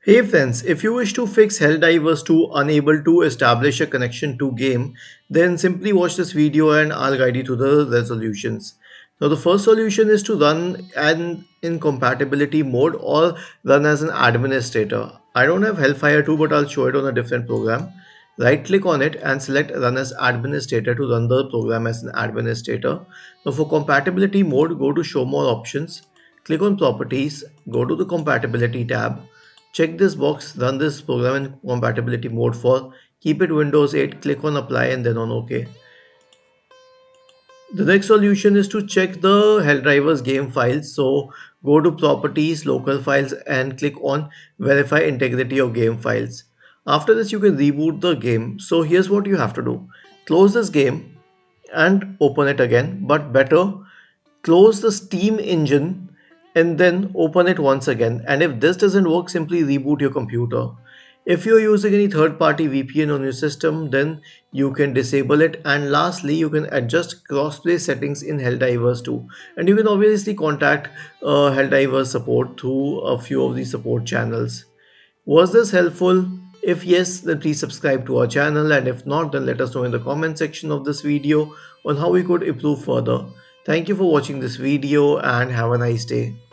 Hey friends, if you wish to fix Helldivers 2 unable to establish a connection to game, then simply watch this video and I'll guide you to the resolutions. Now the first solution is to run an incompatibility mode or run as an administrator. I don't have Hellfire 2 but I'll show it on a different program. Right click on it and select run as administrator to run the program as an administrator. Now for compatibility mode, go to show more options, click on properties, go to the compatibility tab. Check this box, run this program in compatibility mode for keep it Windows 8, click on apply and then on OK. The next solution is to check the Helldivers game files. So go to properties, local files and click on verify integrity of game files. After this you can reboot the game. So here's what you have to do. Close this game and open it again, but better close the Steam engine and then open it once again. And if this doesn't work, simply reboot your computer. If you're using any third party VPN on your system, then you can disable it. And lastly, you can adjust crossplay settings in Helldivers too. And you can obviously contact Helldivers support through a few of the support channels. Was this helpful? If yes, then please subscribe to our channel, and if not, then let us know in the comment section of this video on how we could improve further. Thank you for watching this video and have a nice day.